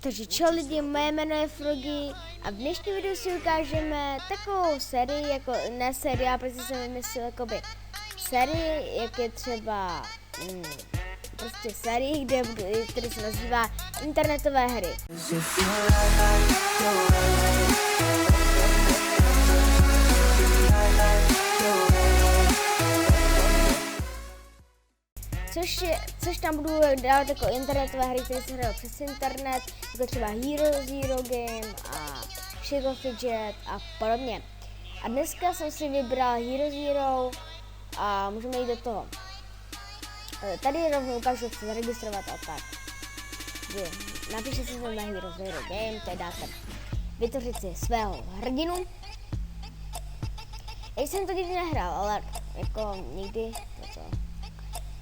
Takže čau lidi, moje jméno je Frogy a v dnešním videu si ukážeme takovou sérii, jako ne série, já prostě jsem vymyslel jakoby sérii, jak je třeba prostě série, který se nazývá internetové hry. Což tam budu dávat jako internetové hry, které se hrají přes internet, jako třeba Hero Game a Shadow Fidget a podobně. A dneska jsem si vybral Hero a můžeme jít do toho. Tady rovnou ukážu, jak se zaregistrovat a tak. Napíšte si na Hero Game, tady dáte vytvořit si svého hrdinu. Já jsem to nikdy nehrál, ale jako nikdy to.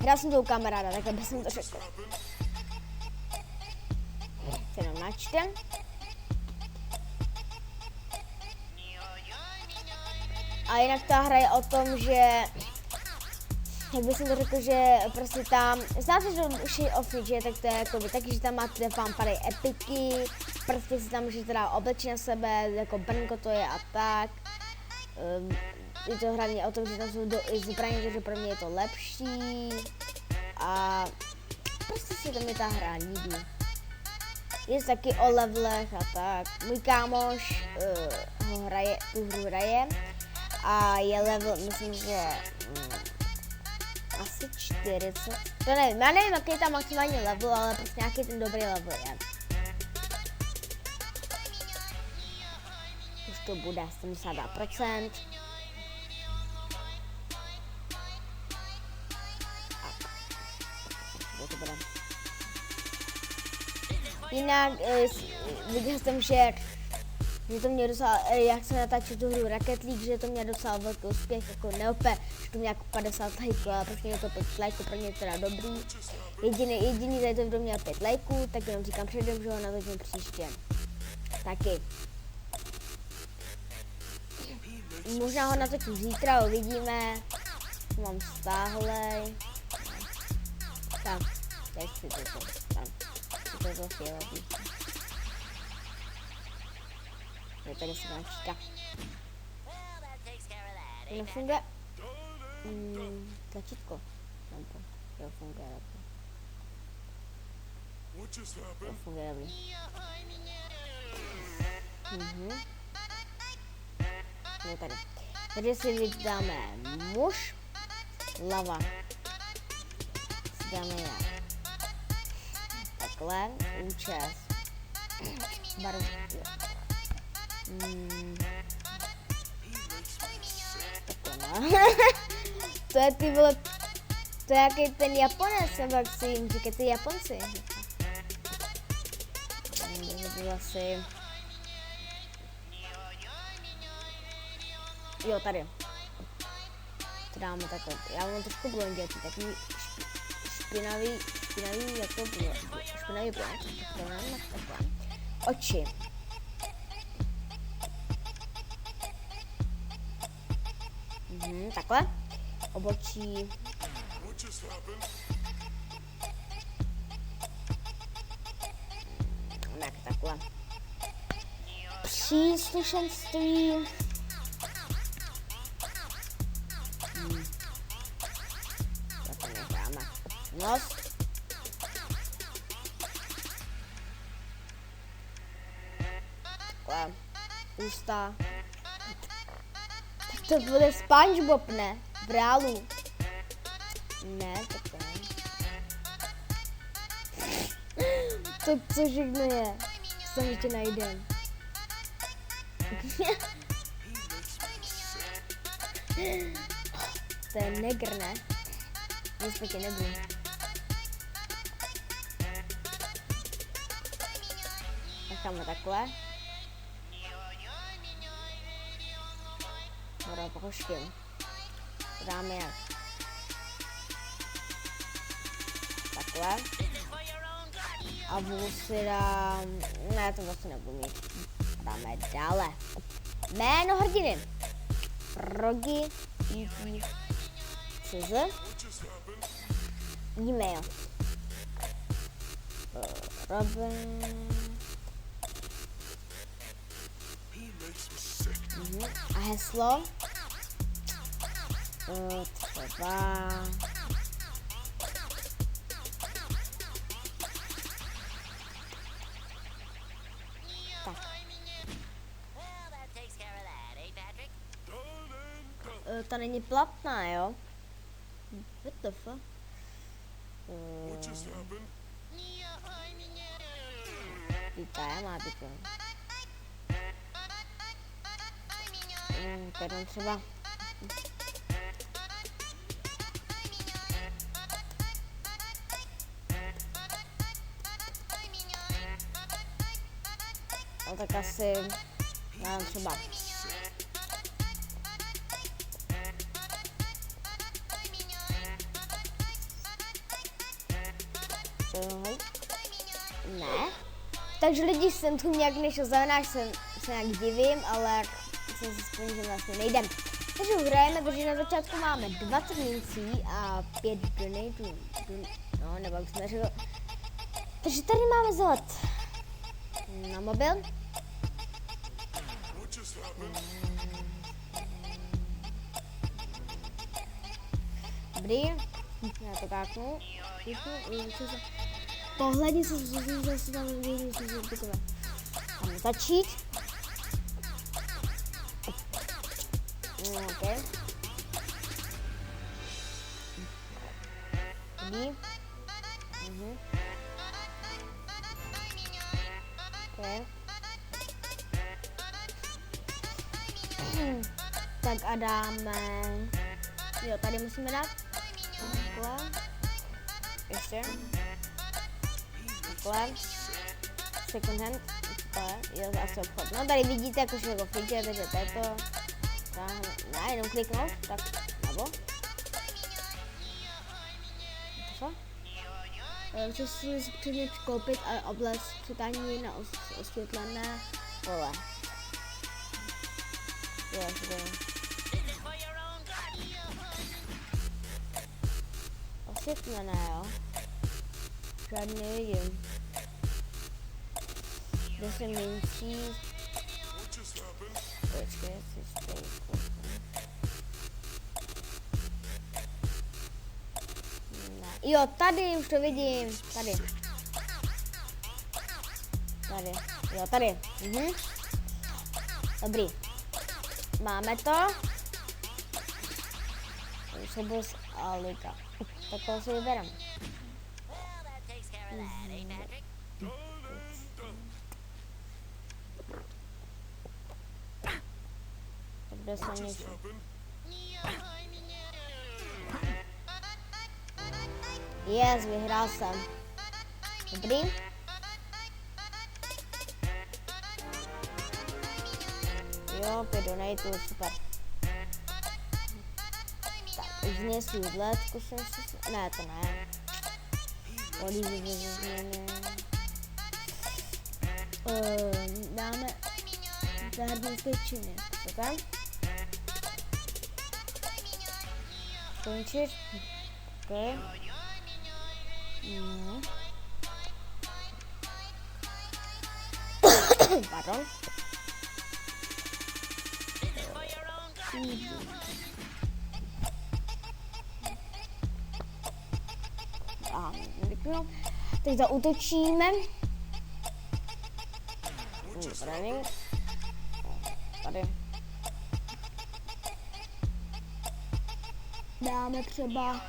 Hrál jsem to u kamaráda, tak aby jsem to řekl. Se nám načtem. A jinak ta hra je o tom, že jak bych to řekl, že prostě tam, znáte, že Shadow Fidget, tak to je jakoby taky, že tam máte vám padají epiky, prostě si tam můžete dát oblečit na sebe, jako brnko to je a tak. Je to hlavně o tom, že tam jsou zbraně, takže pro mě je to lepší a prostě si to mi ta hra líbí. Je taky o levelech a tak. Můj kámoš tu hru hraje a je level, myslím, že asi 40. To nevím, já nevím, jaký je tam maximální level, ale prostě nějaký ten dobrý level je. Už to bude 72%. Jinak viděl jsem, že to mě docela, jak jsem natáčel tu hru Rocket League, že to mě docela velký úspěch, jako neopět, že to mě jako 50 lajků, ale prostě mě to 5 lajků, pro mě je teda dobrý. Jediný tady to video měl 5 lajků, tak jenom říkám předem, že ho natočím příště. Taky. Možná ho natočím zítra, uvidíme. Mám stáhlej. Tak, teď si to tam. To je zase lepší. Je tady se načíta. Nefunguje. Tlačítko. Jo, funguje lepší. Jo, funguje lepší. Je tady. Tady si vydáme muž. Lava. Si dáme jak. Takhle, účes, barvu, to je ty vole, to je jaký ten Japonec, nebo jak si jim říkají ty Japonci. Asi. Jo, tady. To dáme takhle, já mám trošku blondětý, takový špinavý, jako špinavý blond, takhle. Oči. Takhle. Obočí. Tak, takhle. Příslušenství. Nos. Takhle. Ústa. Tak to bude SpongeBob, ne? V reálu. Ne, tak ne. To co všechno je? Co ještě najdem? To je negr, ne? Respektě negru. Necháme takhle. Bude pokožky. Dáme jak. Takhle. A vůsy dám. Ne, to vlastně nebudu mít. Dáme dále. Jméno hrdiny. Frogy. CZ. E-mail. Robin. heslo. Třeba... Ta není platná, jo? What the fuck? Ta má být, jo. Tady třeba... No tak asi... Já třeba... Ne. Takže lidi, jsem tu nějak nešel znamená, že se nějak divím, ale jsem si vzpomněl, že vlastně nejdem. Takže uhrajeme, protože na začátku máme 20 mincí a 5 donatů. No, nebo jak jsem řekl. Takže tady máme zlat na mobil. Dobrý, já to káknu. Pohledni se zase tam vidím, co se takové. Máme začít. Okay. Dobrý. Okay. Tak a dáme... Jo, tady musíme dát. Takhle. Ještě. Takhle. Second hand. Takhle. Jo, zase obchod. No tady vidíte, jako šlo fridge, takže to je to. Ne, jenom kliknout. Tak, nebo. Co? Co si předmět koupit a oblast přitání na osvětlené pole. Jo, osvětlené, jo. Žádný nevidím. 10 mincí. Počkej, jestli stojí. Jo, tady už to vidím. Tady. Tady. Jo, tady. Dobrý. Máme to. Sobos a Liga. Tak to si vybereme. Tak bude silnější. Yes, vyhrál jsem. Dobrý. Jo, 5 donatů, super. Tak, už svůdle, zkusím si... Ne, to ne. Olízy bez změny. Dáme zahrnické činy. Okay. Skončit. Okay. Pardon. Teď zaútočíme. Tady. Dáme třeba...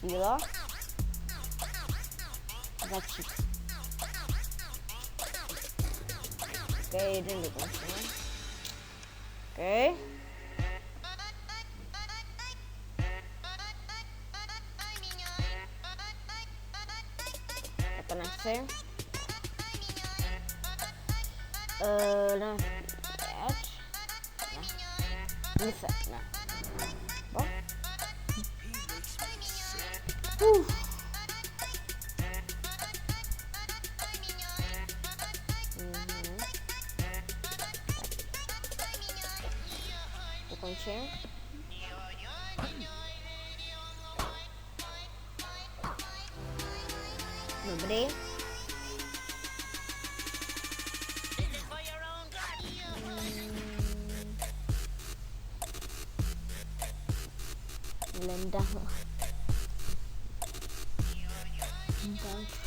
Chvíla. Začít. Ok, jeden dokončíme. Ok. Já to nechci. Ne. Nechce, ne. Bo? Dokončím. Dobrý. Linda.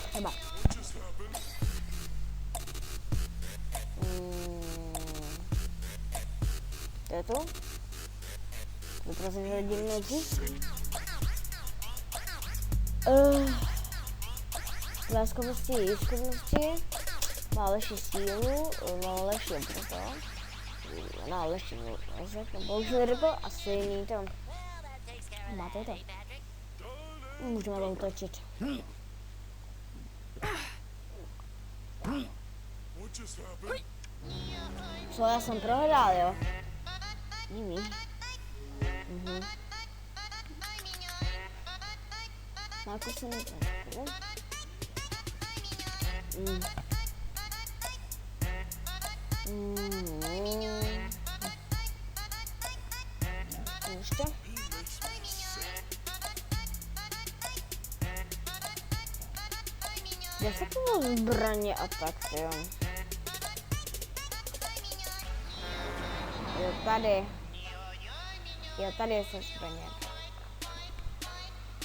Třeba. To je to? Vyprosím, že hodím noci. Láskovosti a schopnosti. Má lepší sílu, má lepší obratu. Má lepší mozek, nebo už neřekl, asi není to. Máte to. Můžeme to utočit. Co, já jsem prohrál, jo? Jimmy. Máku se netrefku. Ještě. Kde se to zbraně a tak, jo? Jo, tady. Jo, tady je se zbraně.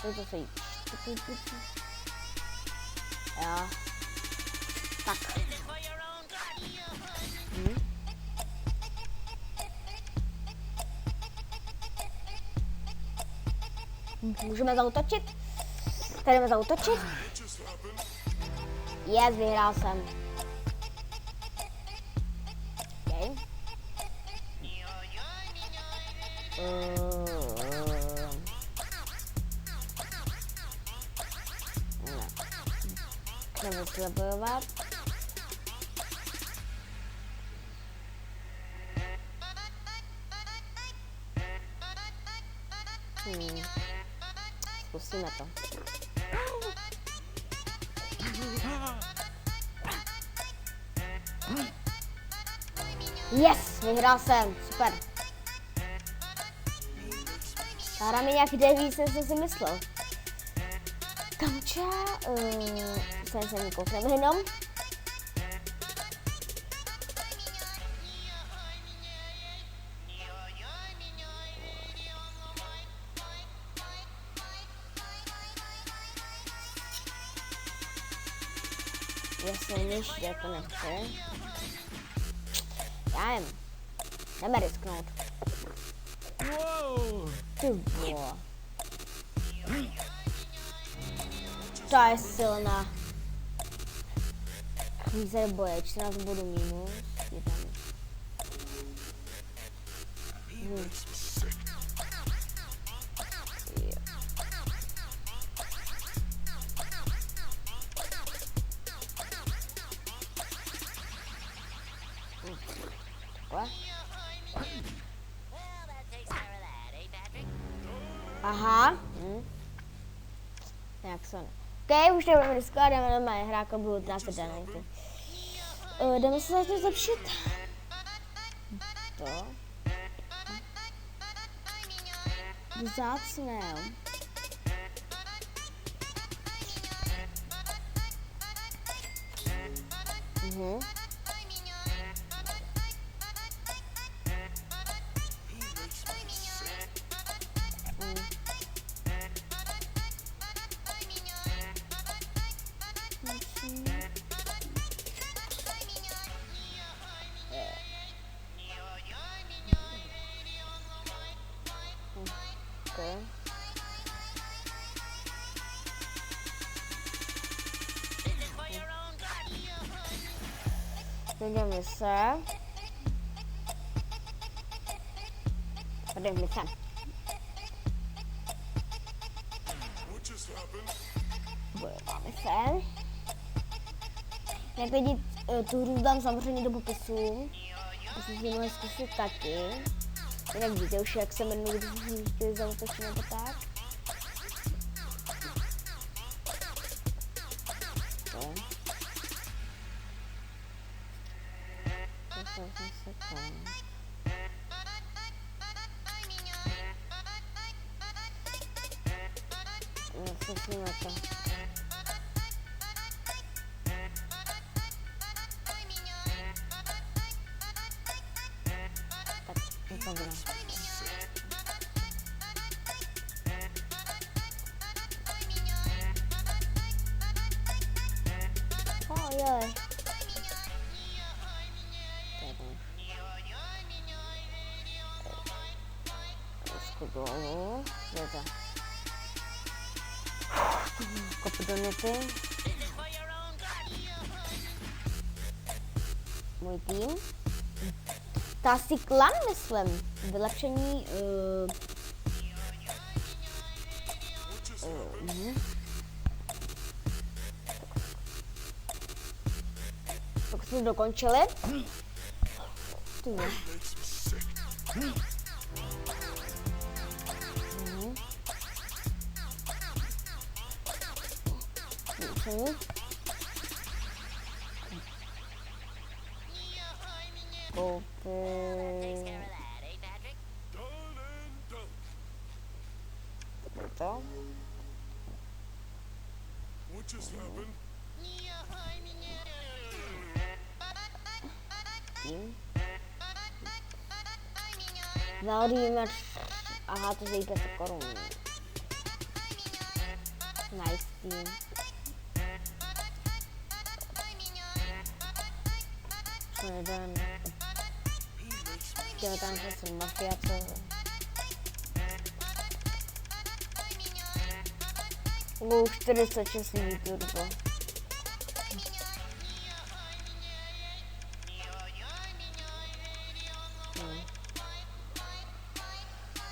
To se jí. Jo. Tak. Můžeme zautočit? Tady jdeme zautočit? Yes, vyhrál jsem. Okay. Nebo se zabojovat. Zkusíme to. Yes, vyhrál jsem, super. Ta hra mi nějak jde víc, než jsem si myslel. Kamča, se koukneme jenom. Jasně, než jako nechce. Já jen. Jdeme risknout. Ty vole. Ta je silná. Výzer boje, 14 bodů minus. Je tam. Aha. Tak se ne. Ok, už nebudeme riskovat, jdeme normálně hrát, jako budu trácet danejty. Jdeme se začít zlepšit. To. Vzácné, jo. Okay. Jdeme se. Jdeme sem. Bojováme se. Jak vidět, tu hru dám samozřejmě do popisu. Myslím, že mohli zkusit taky. Jinak víte už, jak se jmenuji, když jsem chtěli zautočit nebo tak. Zkusíme to. Tak, to bude. Ajaj. To je to. Trošku dolů. Co je to? Kopu do nety. Můj tým. Tasty Clan, myslím. Vylepšení. Tak jsme dokončili. To. Zahodíme. Aha, to je 5 korun. Nice tým. Co jeden. Chtěl tam přesně mafia, co? Už 46 lidí turbo.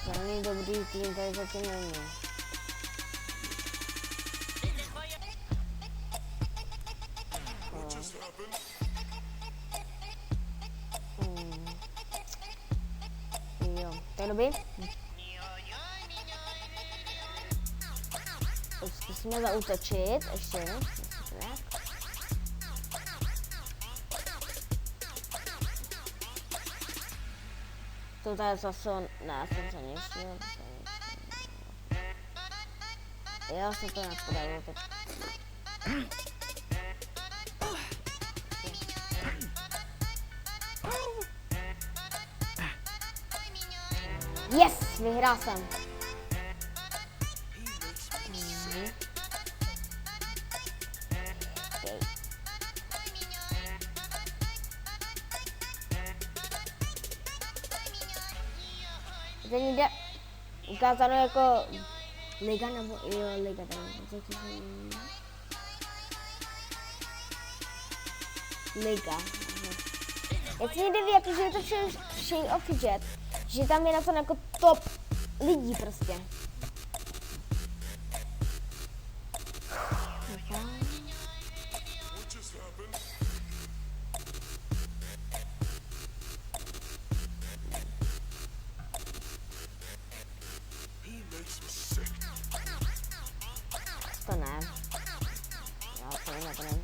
Žádný dobrý tým tady zatím není. Jo, to je dobrý. Zkusíme zaútočit, ještě. To tady zase, ne, jsem se nešel. Já jsem to nepodařil, tak. Yes, vyhrál jsem. To někde ukázáno jako liga nebo jo, liga tady. Liga. Jak si někde ví, jako, že je to Shade of Jet, že tam je na to jako top lidí prostě. To ne. Já to nevím, to nevím.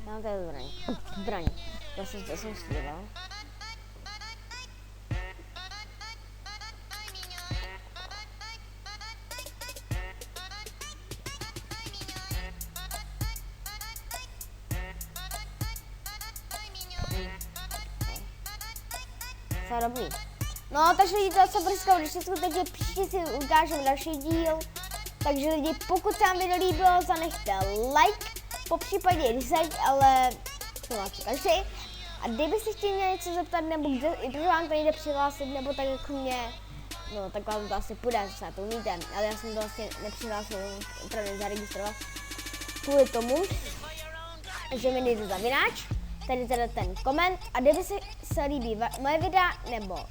No to je zbraň. Zbraň. Já jsem slíval. Dobrý. No, takže lidi, to se brzko odeštětku, takže příště si ukážeme další díl. Takže lidi, pokud se vám video líbilo, zanechte like, po případě dislike, ale to vás ukáže. A kdybyste chtěli mě něco zeptat, nebo kde vám to jde přihlásit, nebo tak jako mě, no tak vám to asi půjde, že se na to umíte, ale já jsem to vlastně nepřihlásil, opravdu zaregistrovat. Kvůli tomu, že mi nejde zavináč. Tady teda ten koment a kdyby se líbí moje videa nebo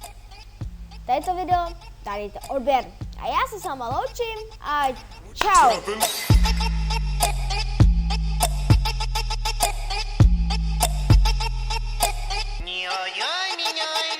tady to video, tady to odběr. A já se s váma loučím a čau. Ой-ой-ой,